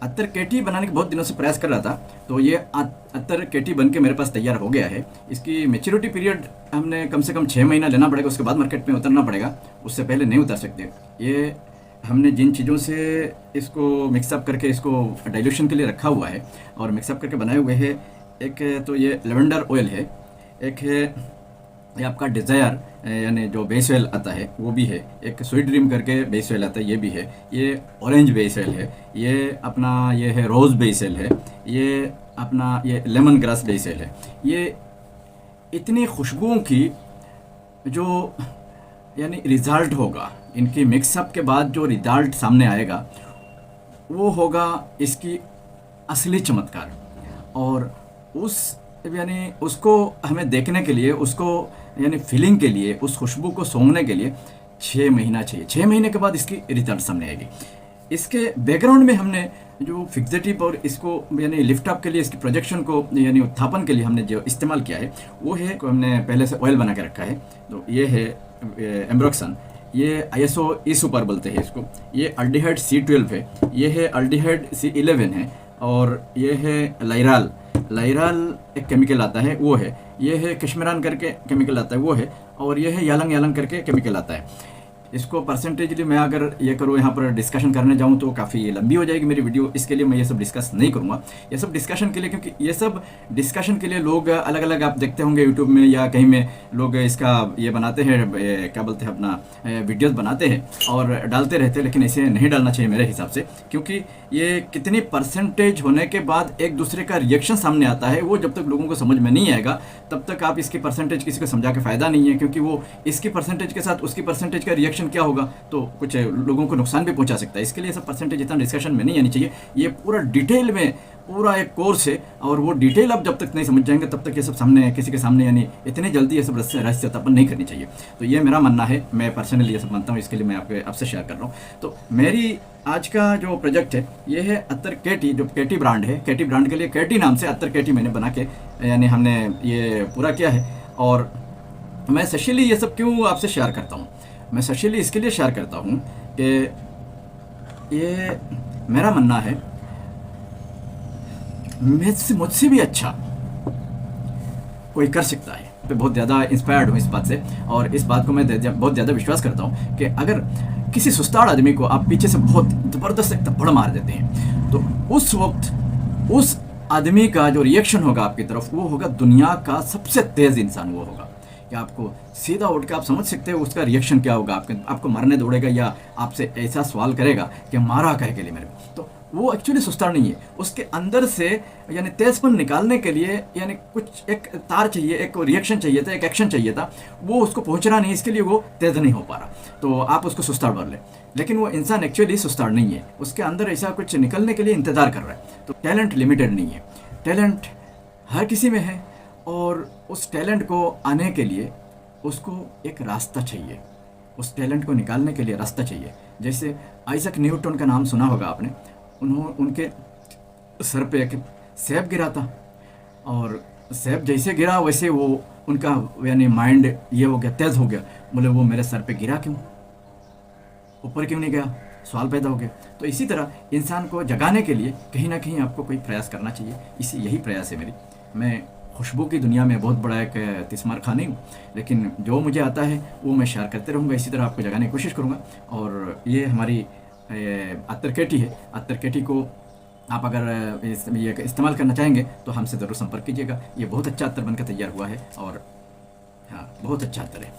अत्तर केटी बनाने के बहुत दिनों से प्रयास कर रहा था। तो ये अत्तर केटी बन के मेरे पास तैयार हो गया है। इसकी मैच्योरिटी पीरियड हमने कम से कम 6 महीना लेना पड़ेगा, उसके बाद मार्केट में उतरना पड़ेगा, उससे पहले नहीं उतर सकते। ये हमने जिन चीज़ों से इसको मिक्सअप करके इसको डाइल्यूशन के लिए रखा हुआ है और मिक्सअप करके बनाए हुए हैं, एक तो ये लेवेंडर ऑयल है, एक है ये आपका डिज़ायर यानी जो बेस ऑयल आता है वो भी है, एक स्वीट ड्रीम करके बेस ऑयल आता है ये भी है, ये ऑरेंज बेस ऑयल है, ये अपना ये है रोज़ बेस ऑयल है, ये अपना ये लेमन ग्रास बेस ऑयल है। ये इतनी खुशबुओं की जो यानी रिज़ल्ट होगा, इनकी मिक्सअप के बाद जो रिज़ल्ट सामने आएगा वो होगा इसकी असली चमत्कार। और उस यानी उसको हमें देखने के लिए, उसको यानी फीलिंग के लिए, उस खुशबू को सूंघने के लिए 6 महीना चाहिए। 6 महीने के बाद इसकी रिजल्ट सामने आएगी। इसके बैकग्राउंड में हमने जो फिक्सेटिव और इसको यानी लिफ्ट अप के लिए, इसकी प्रोजेक्शन को यानी उत्थापन के लिए हमने जो इस्तेमाल किया है वो है, हमने पहले से ऑयल बना के रखा है। तो ये है एम्ब्रोक्सन, ये ISO ई सुपर बोलते हैं इसको, ये अल्डिहाइड C12 है, ये है अल्डिहाइड C11 है, और ये है लाइराल। लाइराल एक केमिकल आता है वो है, ये है कश्मीरान करके केमिकल आता है वो है, और ये है यालंग यालंग करके केमिकल आता है। इसको परसेंटेजली मैं अगर ये करूँ यहाँ पर डिस्कशन करने जाऊँ तो काफ़ी लंबी हो जाएगी मेरी वीडियो, इसके लिए मैं ये सब डिस्कस नहीं करूँगा। ये सब डिस्कशन के लिए, क्योंकि ये सब डिस्कशन के लिए लोग अलग अलग आप देखते होंगे यूट्यूब में या कहीं में, लोग इसका ये बनाते हैं, क्या बोलते हैं अपना वीडियोज़ बनाते हैं और डालते रहते हैं, लेकिन ऐसे नहीं डालना चाहिए मेरे हिसाब से, क्योंकि ये कितनी परसेंटेज होने के बाद एक दूसरे का रिएक्शन सामने आता है, वो जब तक लोगों को समझ में नहीं आएगा तब तक आप इसकी परसेंटेज किसी को समझा के फ़ायदा नहीं है, क्योंकि वो इसकी परसेंटेज के साथ उसकी परसेंटेज का रिएक्शन क्या होगा तो कुछ लोगों को नुकसान भी पहुंचा सकता है। इसके लिए सब परसेंटेज इतना डिस्कशन में नहीं आनी चाहिए। ये पूरा डिटेल में पूरा एक कोर्स है, और वो डिटेल आप जब तक नहीं समझ जाएंगे तब तक ये सब सामने किसी के सामने यानी इतनी जल्दी ये सब रहस्यतापन नहीं करनी चाहिए। तो ये मेरा मानना है, मैं पर्सनली ये सब मानता हूँ, इसके लिए मैं आपसे शेयर कर रहा हूँ। तो मेरी आज का जो प्रोजेक्ट है ये है अत्तर केटी, जो केटी ब्रांड है, केटी ब्रांड के लिए केटी नाम से अत्तर केटी मैंने बना के यानी हमने ये पूरा किया है। और मैं स्पेशली ये सब क्यों आपसे शेयर करता हूँ, मैं स्पेशली इसके लिए शेयर करता हूँ कि ये मेरा मानना है मुझसे भी अच्छा कोई कर सकता है। मैं बहुत ज़्यादा इंस्पायर्ड हूँ इस बात से, और इस बात को मैं बहुत ज़्यादा विश्वास करता हूँ कि अगर किसी सुस्ताड़ आदमी को आप पीछे से बहुत ज़बरदस्त एक थप्पड़ मार देते हैं तो उस वक्त उस आदमी का जो रिएक्शन होगा आपकी तरफ, वो होगा दुनिया का सबसे तेज़ इंसान वो होगा। कि आपको सीधा उठ के आप समझ सकते हो उसका रिएक्शन क्या होगा, आपको मारने दौड़ेगा या आपसे ऐसा सवाल करेगा कि मारा कहे के लिए मेरे को। तो वो एक्चुअली सुस्ताड़ नहीं है, उसके अंदर से यानी तेज़पन निकालने के लिए यानी कुछ एक तार चाहिए, एक रिएक्शन चाहिए था, एक एक्शन चाहिए था, वो उसको पहुंच रहा नहीं, इसके लिए वो तेज़ नहीं हो पा रहा। तो आप उसको सुस्ताड़ बोल लें, लेकिन वो इंसान एक्चुअली सुस्ताड़ नहीं है, उसके अंदर ऐसा कुछ निकलने के लिए इंतज़ार कर रहा है। तो टैलेंट लिमिटेड नहीं है, टैलेंट हर किसी में है, और उस टैलेंट को आने के लिए उसको एक रास्ता चाहिए, उस टैलेंट को निकालने के लिए रास्ता चाहिए। जैसे आइजैक न्यूटन का नाम सुना होगा आपने, उनके सर पे एक सेब गिरा था, और सेब जैसे गिरा वैसे वो उनका यानी माइंड ये हो गया, तेज़ हो गया, बोले वो मेरे सर पे गिरा क्यों, ऊपर क्यों नहीं गया, सवाल पैदा हो गया। तो इसी तरह इंसान को जगाने के लिए कहीं ना कहीं आपको कोई प्रयास करना चाहिए, यही प्रयास है मेरी। मैं खुशबू की दुनिया में बहुत बड़ा एक तिस्मार खा नहीं हूँ, लेकिन जो मुझे आता है वो मैं शेयर करते रहूँगा, इसी तरह आपको जगाने की कोशिश करूँगा। और ये हमारी अत्तर केटी है, अत्तर केटी को आप अगर ये इस्तेमाल करना चाहेंगे तो हमसे ज़रूर संपर्क कीजिएगा। ये बहुत अच्छा अत्तर बनकर तैयार हुआ है, और हाँ बहुत अच्छा अत्तर है।